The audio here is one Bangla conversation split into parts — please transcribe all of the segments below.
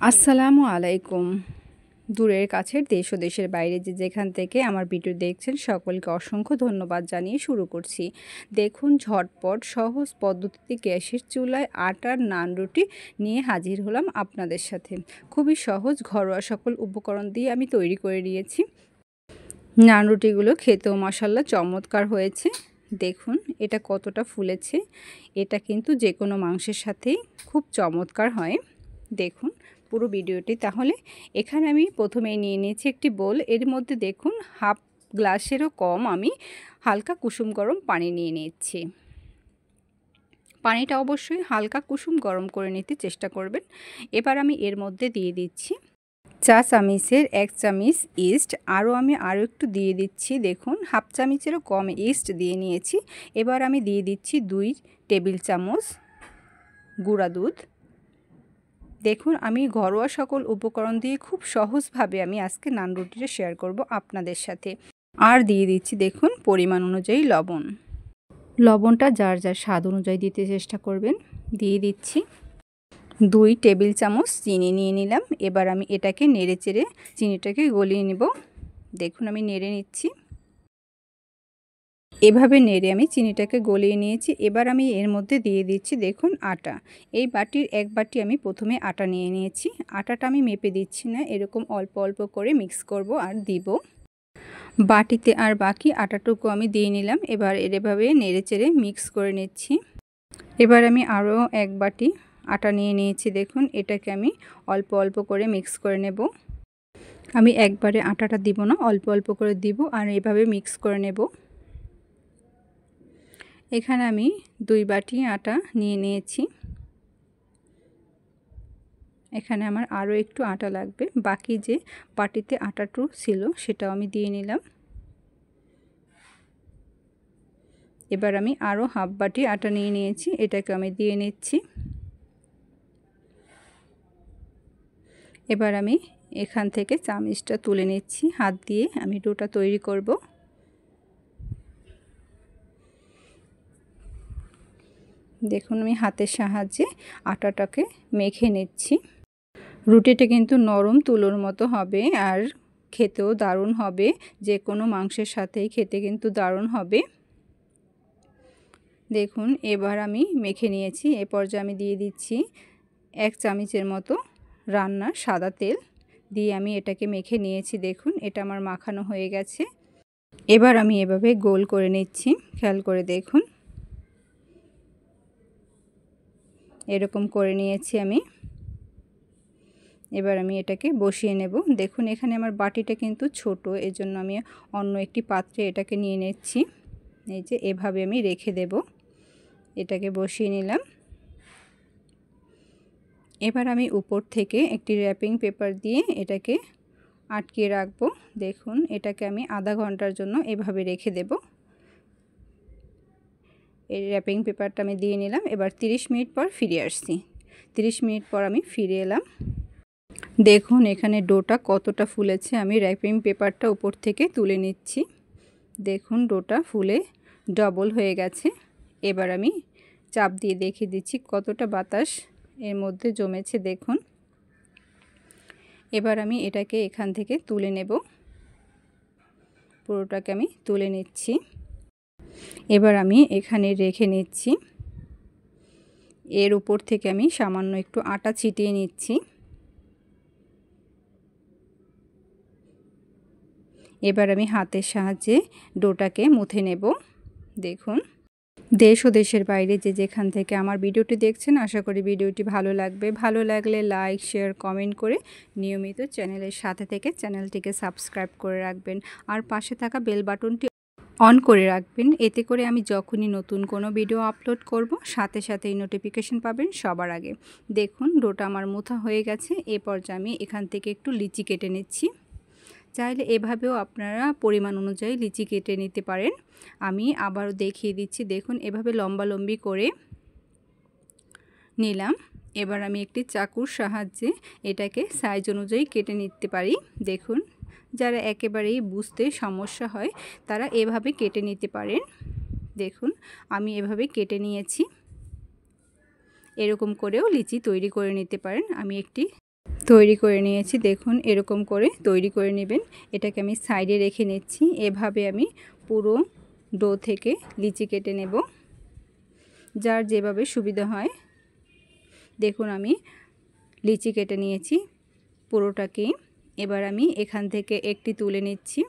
আসসালামু আলাইকুম। দূরের কাছের দেশ ও দেশের বাইরে যেখান থেকে আমার ভিডিও দেখছেন সকলকে অসংখ্য ধন্যবাদ জানিয়ে শুরু করছি। দেখুন ঝটপট সহজ পদ্ধতিতে গ্যাসের চুলায় আটার নান রুটি নিয়ে হাজির হলাম আপনাদের সাথে। খুবই সহজ ঘরোয়া সকল উপকরণ দিয়ে আমি তৈরি করে নিয়েছি। নান রুটিগুলো খেতেও মাশাআল্লাহ চমৎকার হয়েছে। দেখুন এটা কতটা ফুলেছে। এটা কিন্তু যে কোনো মাংসের সাথেই খুব চমৎকার হয়। দেখুন পুরো ভিডিওটি। তাহলে এখানে আমি প্রথমেই নিয়ে নিয়েছি একটি বোল। এর মধ্যে দেখুন হাফ গ্লাসেরও কম আমি হালকা কুসুম গরম পানি নিয়ে নিচ্ছি। পানিটা অবশ্যই হালকা কুসুম গরম করে নিতে চেষ্টা করবেন। এবার আমি এর মধ্যে দিয়ে দিচ্ছি চা চামচের 1 চামচ ইস্ট। আমি আরও একটু দিয়ে দিচ্ছি। দেখুন হাফ চামচেরও কম ইস্ট দিয়ে নিয়েছি। এবার আমি দিয়ে দিচ্ছি 2 টেবিল চামচ গুঁড়া দুধ। দেখুন আমি ঘরোয়া সকল উপকরণ দিয়ে খুব সহজভাবে আমি আজকে নান রুটিটা শেয়ার করব আপনাদের সাথে। আর দিয়ে দিচ্ছি দেখুন পরিমাণ অনুযায়ী লবণ। লবণটা যার যার স্বাদ অনুযায়ী দিতে চেষ্টা করবেন। দিয়ে দিচ্ছি 2 টেবিল চামচ চিনি নিয়ে নিলাম। এবার আমি এটাকে নেড়েচেড়ে চিনিটাকে গলিয়ে নেব। দেখুন আমি নেড়ে নিচ্ছি। এভাবে নেড়ে আমি চিনিটাকে গলিয়ে নিয়েছি। এবার আমি এর মধ্যে দিয়ে দিচ্ছি দেখুন আটা। এই বাটির 1 বাটি আমি প্রথমে আটা নিয়ে নিয়েছি। আটাটা আমি মেপে দিচ্ছি না, এরকম অল্প অল্প করে মিক্স করব আর দিব বাটিতে। আর বাকি আটাটুকু আমি দিয়ে নিলাম। এবার এভাবে নেড়েচেড়ে মিক্স করে নিচ্ছি। এবার আমি আরও 1 বাটি আটা নিয়ে নিয়েছি। দেখুন এটাকে আমি অল্প অল্প করে মিক্স করে নেব। আমি একবারে আটাটা দিব না, অল্প অল্প করে দিব আর এভাবে মিক্স করে নেব। এখানে আমি 2 বাটি আটা নিয়ে নিয়েছি। এখানে আমার আরও একটু আটা লাগবে। বাকি যে বাটিতে আটাটু ছিল সেটাও আমি দিয়ে নিলাম। এবার আমি আরও হাফ বাটি আটা নিয়ে নিয়েছি, এটাকে আমি দিয়ে নিচ্ছি। এবার আমি এখান থেকে চামচটা তুলে নিচ্ছি। হাত দিয়ে আমি ডোটা তৈরি করব। দেখুন আমি হাতের সাহায্যে আটাটাকে মেখে নিচ্ছি। রুটিটা কিন্তু নরম তুলোর মতো হবে আর খেতেও দারুণ হবে। যে কোনো মাংসের সাথেই খেতে কিন্তু দারুণ হবে। দেখুন এবার আমি মেখে নিয়েছি। এ পর্যায়ে আমি দিয়ে দিচ্ছি 1 চামচের মতো রান্নার সাদা তেল দিয়ে আমি এটাকে মেখে নিয়েছি। দেখুন এটা আমার মাখানো হয়ে গেছে। এবার আমি এভাবে গোল করে নিচ্ছি। খেয়াল করে দেখুন এরকম করে নিয়েছি আমি। এবার আমি এটাকে বসিয়ে নেব। দেখুন এখানে আমার বাটিটা কিন্তু ছোট, এজন্য আমি অন্য একটি পাত্রে এটাকে নিয়ে নিচ্ছি। এই যে এভাবে আমি রেখে দেব। এটাকে বসিয়ে নিলাম। এবার আমি উপর থেকে একটি র্যাপিং পেপার দিয়ে এটাকে আটকে রাখবো। দেখুন এটাকে আমি আধা ঘন্টার জন্য এভাবে রেখে দেব। এই র্যাপিং পেপারটা আমি দিয়ে নিলাম। এবার 30 মিনিট পর ফিরে আসছি। 30 মিনিট পর আমি ফিরে এলাম। দেখুন এখানে ডোটা কতটা ফুলেছে। আমি র্যাপিং পেপারটা উপর থেকে তুলে নিচ্ছি। দেখুন ডোটা ফুলে ডবল হয়ে গেছে। এবার আমি চাপ দিয়ে দেখিয়ে দিচ্ছি কতটা বাতাস এর মধ্যে জমেছে। দেখুন এবার আমি এটাকে এখান থেকে তুলে নেব। পুরোটাকে আমি তুলে নিচ্ছি। এবার আমি এখানে রেখে নিচ্ছি। এর উপর থেকে আমি সামান্য একটু আটা ছিটিয়ে নিচ্ছি। এবার আমি হাতের সাহায্যে ডোটাকে মুথে নেব। দেখুন দেশ ও দেশের বাইরে যেখান থেকে আমার ভিডিওটি দেখছেন আশা করি ভিডিওটি ভালো লাগবে। ভালো লাগলে লাইক শেয়ার কমেন্ট করে নিয়মিত চ্যানেলের সাথে থেকে চ্যানেলটিকে সাবস্ক্রাইব করে রাখবেন আর পাশে থাকা বেল বাটনটি অন করে রাখবেন। এতে করে আমি যখনই নতুন কোনো ভিডিও আপলোড করব সাথে সাথেই নোটিফিকেশন পাবেন সবার আগে। দেখুন ডোটা আমার মুথা হয়ে গেছে। এ পর্যায়ে আমি এখান থেকে একটু লিচি কেটে নিচ্ছি। চাইলে এভাবেও আপনারা পরিমাণ অনুযায়ী লিচি কেটে নিতে পারেন। আমি আবারও দেখিয়ে দিচ্ছি। দেখুন এভাবে লম্বালম্বি করে নিলাম। এবার আমি একটি চাকুর সাহায্যে এটাকে সাইজ অনুযায়ী কেটে নিতে পারি। দেখুন যারা একেবারেই বুঝতে সমস্যা হয় তারা এভাবে কেটে নিতে পারেন। দেখুন আমি এভাবে কেটে নিয়েছি। এরকম করেও লিচি তৈরি করে নিতে পারেন। আমি একটি তৈরি করে নিয়েছি। দেখুন এরকম করে তৈরি করে নেবেন। এটাকে আমি সাইডে রেখে নিচ্ছি। এভাবে আমি পুরো ডো থেকে লিচি কেটে নেব, যার যেভাবে সুবিধা হয়। দেখুন আমি লিচি কেটে নিয়েছি পুরোটাকে। এবার আমি এখান থেকে একটি তুলে নিচ্ছি।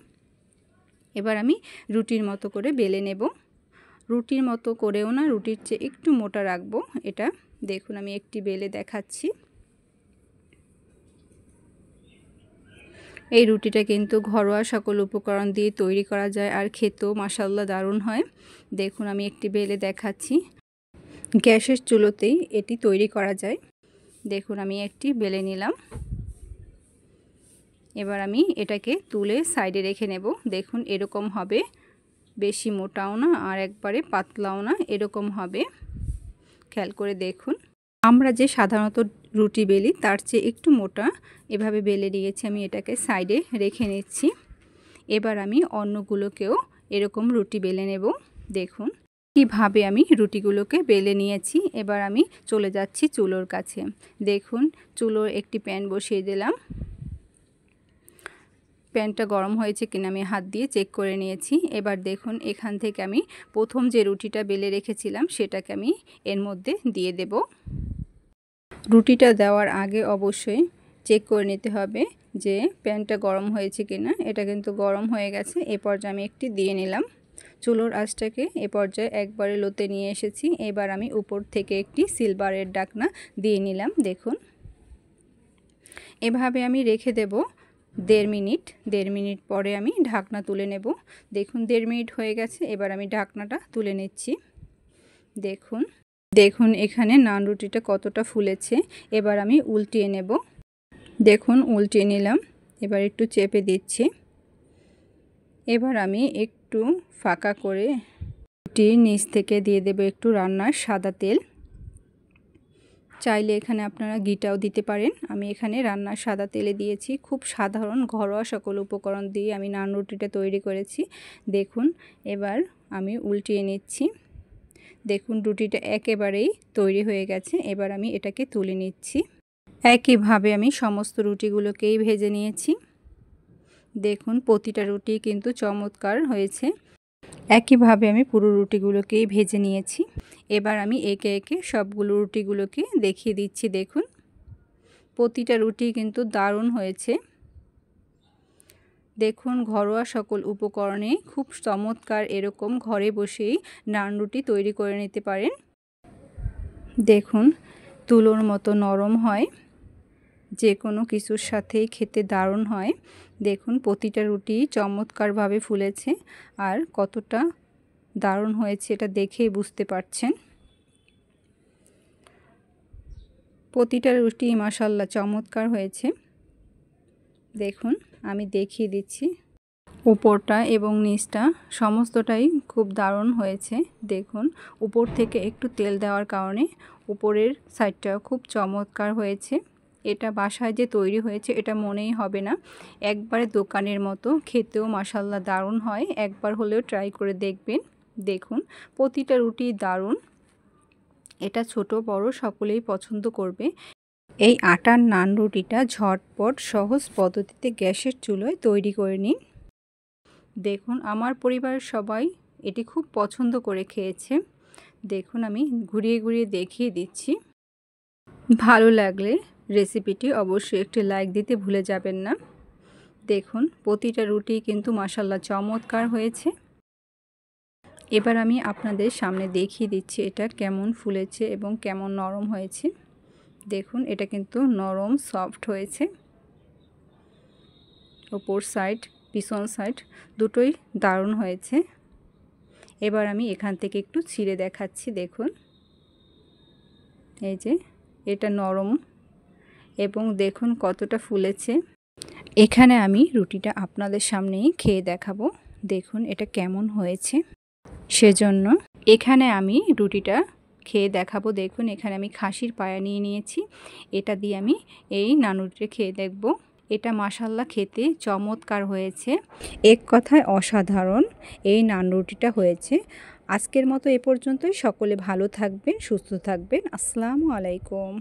এবার আমি রুটির মতো করে বেলে নেব। রুটির মতো করেও না, রুটির চেয়ে একটু মোটা রাখবো এটা। দেখুন আমি একটি বেলে দেখাচ্ছি। এই রুটিটা কিন্তু ঘরোয়া সকল উপকরণ দিয়ে তৈরি করা যায়, আর খেতেও মাশাআল্লাহ দারুণ হয়। দেখুন আমি একটি বেলে দেখাচ্ছি। গ্যাসের চুলোতেই এটি তৈরি করা যায়। দেখুন আমি একটি বেলে নিলাম। এবার আমি এটাকে তুলে সাইডে রেখে নেব। দেখুন এরকম হবে, বেশি মোটাও না আর একবারে পাতলাও না, এরকম হবে। খেয়াল করে দেখুন। আমরা যে সাধারণত রুটি বেলি তার চেয়ে একটু মোটা এভাবে বেলে নিয়েছি। আমি এটাকে সাইডে রেখে নিচ্ছি। এবার আমি অন্যগুলোকেও এরকম রুটি বেলে নেব। দেখুন কিভাবে আমি রুটিগুলোকে বেলে নিয়েছি। এবার আমি চলে যাচ্ছি চুলোর কাছে। দেখুন চুলোর একটি প্যান বসিয়ে দিলাম। প্যানটা গরম হয়েছে কিনা আমি হাত দিয়ে চেক করে নিয়েছি। এবার দেখুন এখান থেকে আমি প্রথম যে রুটিটা বেলে রেখেছিলাম সেটাকে আমি এর মধ্যে দিয়ে দেব। রুটিটা দেওয়ার আগে অবশ্যই চেক করে নিতে হবে যে প্যানটা গরম হয়েছে কিনা। এটা কিন্তু গরম হয়ে গেছে। এ পর্যায়ে আমি একটি দিয়ে নিলাম। চুলোর আঁচটাকে এ পর্যায়ে একবারে লোতে নিয়ে এসেছি। এবার আমি উপর থেকে একটি সিলভারের ঢাকনা দিয়ে নিলাম। দেখুন এভাবে আমি রেখে দেব 1.5 মিনিট। 1.5 মিনিট পরে আমি ঢাকনা তুলে নেব। দেখুন 1.5 মিনিট হয়ে গেছে। এবার আমি ঢাকনাটা তুলে নিচ্ছি। দেখুন এখানে নান রুটিটা কতটা ফুলেছে। এবার আমি উল্টিয়ে নেব। দেখুন উল্টিয়ে নিলাম। এবার একটু চেপে দিচ্ছি। এবার আমি একটু ফাঁকা করে রুটির নিচ থেকে দিয়ে দেব একটু রান্নার সাদা তেল। চাইলে এখানে আপনারা ঘিটাও দিতে পারেন। আমি এখানে রান্নার সাদা তেলে দিয়েছি। খুব সাধারণ ঘরোয়া সকল উপকরণ দিয়ে আমি নান রুটিটা তৈরি করেছি। দেখুন এবার আমি উল্টিয়ে নিচ্ছি। দেখুন রুটিটা একেবারেই তৈরি হয়ে গেছে। এবার আমি এটাকে তুলে নিচ্ছি। একইভাবে আমি সমস্ত রুটিগুলোকেই ভেজে নিয়েছি। দেখুন প্রতিটা রুটি কিন্তু চমৎকার হয়েছে। একইভাবে আমি পুরো রুটিগুলোকেই ভেজে নিয়েছি। এবার আমি একে একে সবগুলো রুটিগুলোকে দেখিয়ে দিচ্ছি। দেখুন প্রতিটা রুটি কিন্তু দারুণ হয়েছে। দেখুন ঘরোয়া সকল উপকরণে খুব চমৎকার এরকম ঘরে বসেই নান রুটি তৈরি করে নিতে পারেন। দেখুন তুলোর মতো নরম হয়, যে কোনো কিছুর সাথেই খেতে দারুণ হয়। দেখুন প্রতিটা রুটি চমৎকারভাবে ফুলেছে আর কতটা দারুণ হয়েছে এটা দেখেই বুঝতে পারছেন। প্রতিটা রুটি মাশাআল্লাহ চমৎকার হয়েছে। দেখুন আমি দেখিয়ে দিচ্ছি। উপরটা এবং নিচটা সমস্তটাই খুব দারুণ হয়েছে। দেখুন উপর থেকে একটু তেল দেওয়ার কারণে উপরের সাইডটাও খুব চমৎকার হয়েছে। এটা বাসায় যে তৈরি হয়েছে এটা মনেই হবে না। একবারে দোকানের মতো, খেতেও মাশাআল্লাহ দারুণ হয়। একবার হলেও ট্রাই করে দেখবেন। দেখুন প্রতিটা রুটি দারুণ। এটা ছোট বড় সকলেই পছন্দ করবে। এই আটার নান রুটিটা ঝটপট সহজ পদ্ধতিতে গ্যাসের চুলোয় তৈরি করে নিন। দেখুন আমার পরিবারের সবাই এটি খুব পছন্দ করে খেয়েছে। দেখুন আমি ঘুরিয়ে ঘুরিয়ে দেখিয়ে দিচ্ছি। ভালো লাগলে রেসিপিটি অবশ্যই একটি লাইক দিতে ভুলে যাবেন না। দেখুন প্রতিটা রুটি কিন্তু মাশাআল্লাহ চমৎকার হয়েছে। এবার আমি আপনাদের সামনে দেখিয়ে দিচ্ছি এটা কেমন ফুলেছে এবং কেমন নরম হয়েছে। দেখুন এটা কিন্তু নরম সফট হয়েছে। উপর সাইড পিছন সাইড দুটোই দারুণ হয়েছে। এবার আমি এখান থেকে একটু ছিঁড়ে দেখাচ্ছি। দেখুন এই যে এটা নরম এবং দেখুন কতটা ফুলেছে। এখানে আমি রুটিটা আপনাদের সামনেই খেয়ে দেখাবো। দেখুন এটা কেমন হয়েছে, সেজন্য এখানে আমি রুটিটা খেয়ে দেখাবো। দেখুন এখানে আমি খাসির পায়া নিয়ে নিয়েছি। এটা দিয়ে আমি এই নান রুটিটা খেয়ে দেখব। এটা মাশাআল্লাহ খেতে চমৎকার হয়েছে। এক কথায় অসাধারণ এই নান রুটিটা হয়েছে। আজকের মতো এ পর্যন্তই। সকলে ভালো থাকবেন, সুস্থ থাকবেন। আসসালামু আলাইকুম।